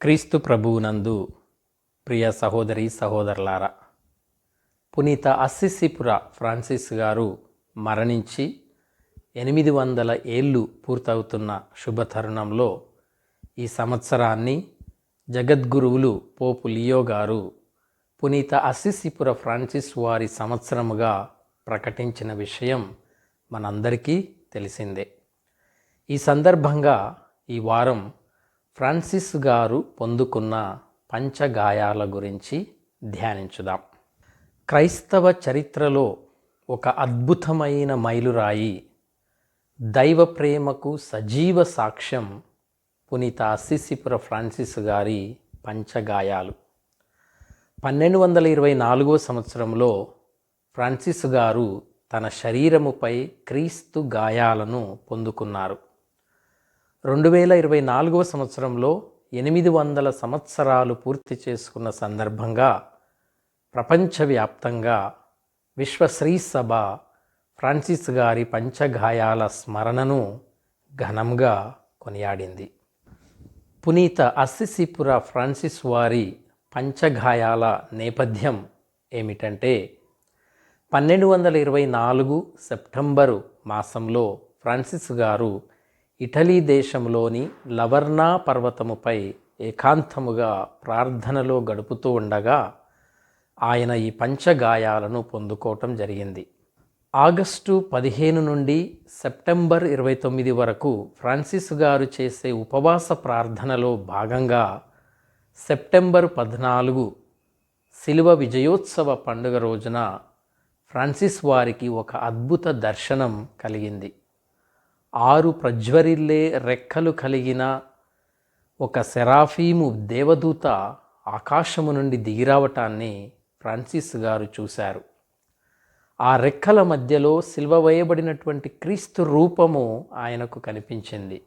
క్రీస్తు ప్రభువునందు ప్రియ సహోదరి సహోదరులారా, పునీత అస్సిసిపుర ఫ్రాన్సిస్ గారు మరణించి 800 ఏళ్ళు పూర్తవుతున్న శుభతరుణంలో ఈ సంవత్సరాన్ని జగద్గురువులు పోపు లియో గారు పునీత అస్సిసిపుర ఫ్రాన్సిస్ వారి సంవత్సరముగా ప్రకటించిన విషయం మనందరికీ తెలిసిందే. ఈ సందర్భంగా ఈ వారం ఫ్రాన్సిస్ గారు పొందుకున్న పంచగాయాల గురించి ధ్యానించుదాం. క్రైస్తవ చరిత్రలో ఒక అద్భుతమైన మైలురాయి, దైవ ప్రేమకు సజీవ సాక్ష్యం పునీత అస్సిసిపుర ఫ్రాన్సిస్ గారి పంచగాయాలు. 1224 సంవత్సరంలో ఫ్రాన్సిస్ గారు తన శరీరముపై క్రీస్తు గాయాలను పొందుకున్నారు. 2024 సంవత్సరంలో 800 సంవత్సరాలు పూర్తి చేసుకున్న సందర్భంగా ప్రపంచవ్యాప్తంగా విశ్వశ్రీ సభ ఫ్రాన్సిస్ గారి పంచగాయాల స్మరణను ఘనంగా కొనియాడింది. పునీత అస్సిసిపుర ఫ్రాన్సిస్ వారి పంచగాయాల నేపథ్యం ఏమిటంటే, 1224 సెప్టెంబరు మాసంలో ఫ్రాన్సిస్ గారు ఇటలీ దేశంలోని లవర్నా పర్వతముపై ఏకాంతముగా ప్రార్థనలో గడుపుతూ ఉండగా ఆయన ఈ పంచగాయాలను పొందుకోవటం జరిగింది. ఆగస్టు 15 నుండి సెప్టెంబర్ 29 వరకు ఫ్రాన్సిస్ గారు చేసే ఉపవాస ప్రార్థనలో భాగంగా సెప్టెంబర్ 14 శిలువ విజయోత్సవ పండుగ రోజున ఫ్రాన్సిస్ వారికి ఒక అద్భుత దర్శనం కలిగింది. 6 ప్రజ్వరిల్లే రెక్కలు కలిగిన ఒక సెరాఫీము దేవదూత ఆకాశము నుండి దిగిరావటాన్ని ఫ్రాన్సిస్ గారు చూశారు. ఆ రెక్కల మధ్యలో సిలువ వేయబడినటువంటి క్రీస్తు రూపము ఆయనకు కనిపించింది.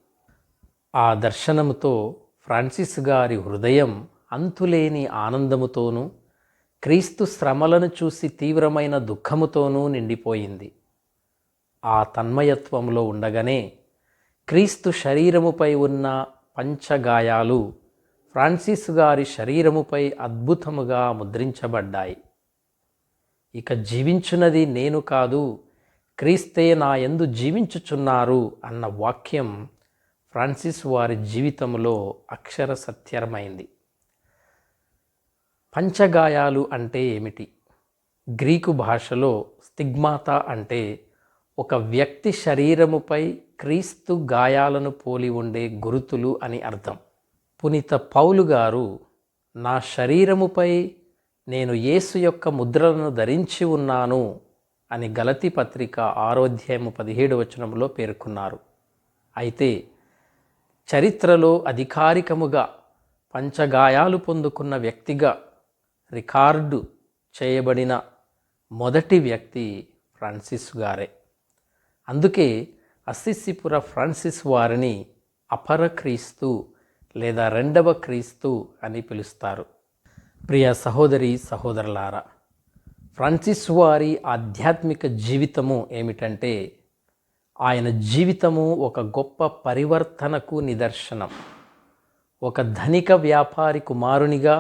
ఆ దర్శనముతో ఫ్రాన్సిస్ గారి హృదయం అంతులేని ఆనందముతోనూ, క్రీస్తు శ్రమలను చూసి తీవ్రమైన దుఃఖముతోనూ నిండిపోయింది. ఆ తన్మయత్వంలో ఉండగానే క్రీస్తు శరీరముపై ఉన్న పంచగాయాలు ఫ్రాన్సిస్ గారి శరీరముపై అద్భుతముగా ముద్రించబడ్డాయి. ఇక జీవించున్నది నేను కాదు, క్రీస్తే నా యందు జీవించుచున్నారు అన్న వాక్యం ఫ్రాన్సిస్ వారి జీవితంలో అక్షర సత్యమైంది. పంచగాయాలు అంటే ఏమిటి? గ్రీకు భాషలో స్టిగ్మాతా అంటే ఒక వ్యక్తి శరీరముపై క్రీస్తు గాయాలను పోలి ఉండే గురుతులు అని అర్థం. పునీత పౌలు గారు, నా శరీరముపై నేను యేసు యొక్క ముద్రలను ధరించి ఉన్నాను అని గలతీ పత్రిక 6వ అధ్యాయము 17వ వచనంలో పేర్కొన్నారు. అయితే చరిత్రలో అధికారికముగా పంచగాయాలు పొందుకున్న వ్యక్తిగా రికార్డు చేయబడిన మొదటి వ్యక్తి ఫ్రాన్సిస్ గారే. అందుకే అస్సిసిపుర ఫ్రాన్సిస్ వారిని అపర క్రీస్తు లేదా రెండవ క్రీస్తు అని పిలుస్తారు. ప్రియ సహోదరి సహోదరులారా, ఫ్రాన్సిస్ వారి ఆధ్యాత్మిక జీవితము ఏమిటంటే, ఆయన జీవితము ఒక గొప్ప పరివర్తనకు నిదర్శనం. ఒక ధనిక వ్యాపారి కుమారునిగా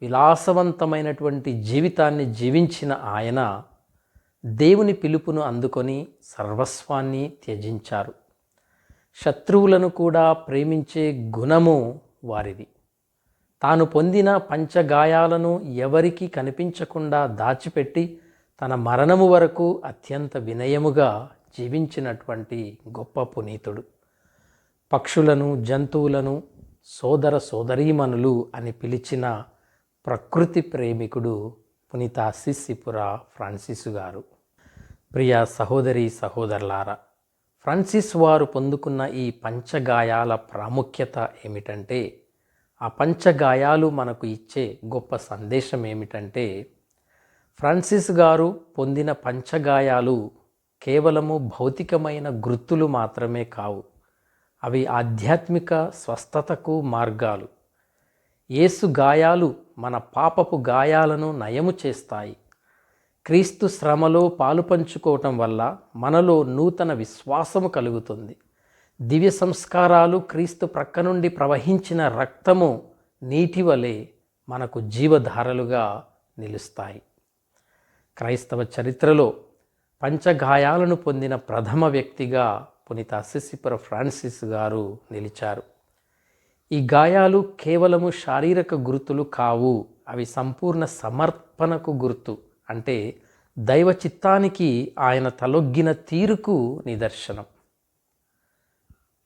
విలాసవంతమైనటువంటి జీవితాన్ని జీవించిన ఆయన దేవుని పిలుపును అందుకొని సర్వస్వాన్ని త్యజించారు. శత్రువులను కూడా ప్రేమించే గుణము వారిది. తాను పొందిన పంచగాయాలను ఎవరికీ కనిపించకుండా దాచిపెట్టి తన మరణము వరకు అత్యంత వినయముగా జీవించినటువంటి గొప్ప పునీతుడు. పక్షులను, జంతువులను సోదర సోదరీమణులు అని పిలిచిన ప్రకృతి ప్రేమికుడు పునీత అస్సిసిపుర ఫ్రాన్సిస్ గారు. ప్రియ సహోదరి సహోదరులారా, ఫ్రాన్సిస్ వారు పొందుకున్న ఈ పంచగాయాల ప్రాముఖ్యత ఏమిటంటే, ఆ పంచగాయాలు మనకు ఇచ్చే గొప్ప సందేశం ఏమిటంటే, ఫ్రాన్సిస్ గారు పొందిన పంచగాయాలు కేవలము భౌతికమైన గుర్తులు మాత్రమే కావు. అవి ఆధ్యాత్మిక స్వస్థతకు మార్గాలు. యేసు గాయాలు మన పాపపు గాయాలను నయము చేస్తాయి. క్రీస్తు శ్రమలో పాలు పంచుకోవటం వల్ల మనలో నూతన విశ్వాసము కలుగుతుంది. దివ్య సంస్కారాలు, క్రీస్తు ప్రక్క నుండి ప్రవహించిన రక్తము నీటి వలె మనకు జీవధారలుగా నిలుస్తాయి. క్రైస్తవ చరిత్రలో పంచగాయాలను పొందిన ప్రథమ వ్యక్తిగా పునీత అస్సిసిపుర ఫ్రాన్సిస్ గారు నిలిచారు. ఈ గాయాలు కేవలము శారీరక గుర్తులు కావు, అవి సంపూర్ణ సమర్పణకు గుర్తు. అంటే దైవ చిత్తానికి ఆయన తలొగ్గిన తీరుకు నిదర్శనం.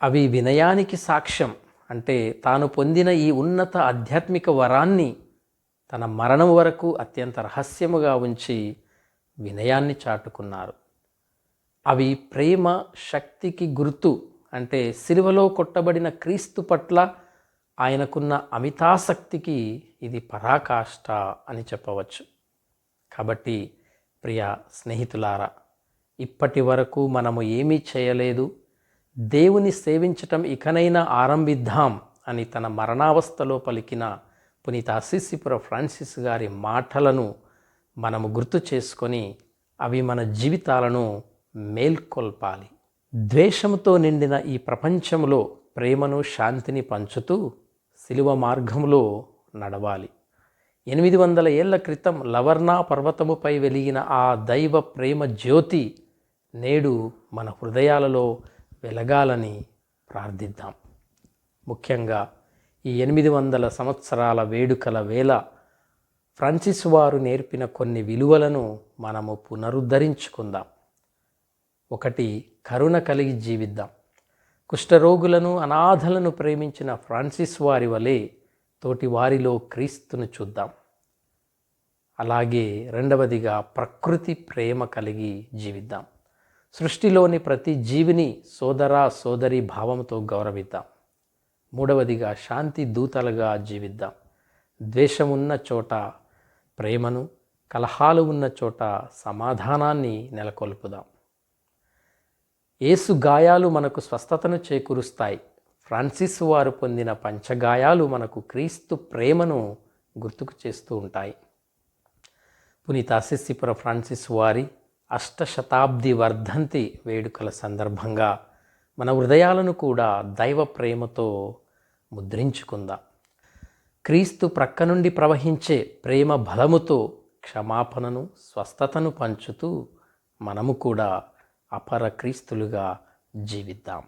అవి వినయానికి సాక్ష్యం. అంటే తాను పొందిన ఈ ఉన్నత ఆధ్యాత్మిక వరాన్ని తన మరణం వరకు అత్యంత రహస్యముగా ఉంచి వినయాన్ని చాటుకున్నారు. అవి ప్రేమ శక్తికి గుర్తు. అంటే సిలువలో కొట్టబడిన క్రీస్తు పట్ల ఆయనకున్న అమితాసక్తికి ఇది పరాకాష్ట అని చెప్పవచ్చు. కాబట్టి ప్రియ స్నేహితులారా, ఇప్పటి వరకు మనము ఏమీ చేయలేదు, దేవుని సేవించటం ఇకనైనా ఆరంభిద్దాం అని తన మరణావస్థలో పలికిన పునీత అస్సిసిపుర ఫ్రాన్సిస్ గారి మాటలను మనము గుర్తు చేసుకొని అవి మన జీవితాలను మేల్కొల్పాలి. ద్వేషంతో నిండిన ఈ ప్రపంచంలో ప్రేమను శాంతిని పంచుతూ శిలువ మార్గంలో నడవాలి. 800 ఏళ్ల క్రితం లవర్నా పర్వతముపై వెలిగిన ఆ దైవ ప్రేమ జ్యోతి నేడు మన హృదయాలలో వెలగాలని ప్రార్థిద్దాం. ముఖ్యంగా ఈ 800 సంవత్సరాల వేడుకల వేళ ఫ్రాన్సిస్ వారు నేర్పిన కొన్ని విలువలను మనము పునరుద్ధరించుకుందాం. 1. కరుణ కలిగి జీవిద్దాం. కుష్ఠరోగులను, అనాథలను ప్రేమించిన ఫ్రాన్సిస్ వారి వలె తోటి వారిలో క్రీస్తును చూద్దాం. అలాగే 2వదిగా ప్రకృతి ప్రేమ కలిగి జీవిద్దాం. సృష్టిలోని ప్రతి జీవిని సోదరి భావంతో గౌరవిద్దాం. 3వదిగా శాంతి దూతలుగా జీవిద్దాం. ద్వేషం ఉన్న చోట ప్రేమను, కలహాలు ఉన్న చోట సమాధానాన్ని నెలకొల్పుదాం. యేసు గాయాలు మనకు స్వస్థతను చేకూరుస్తాయి. ఫ్రాన్సిస్ వారు పొందిన పంచగాయాలు మనకు క్రీస్తు ప్రేమను గుర్తుకు చేస్తూ ఉంటాయి. పునీత అస్సిసిపుర ఫ్రాన్సిస్ వారి 8వ శతాబ్ది వర్ధంతి వేడుకల సందర్భంగా మన హృదయాలను కూడా దైవ ప్రేమతో ముద్రించుకుందాం. క్రీస్తు ప్రక్క నుండి ప్రవహించే ప్రేమ బలముతో క్షమాపణను, స్వస్థతను పంచుతూ మనము కూడా అపర క్రీస్తులుగా జీవిద్దాం.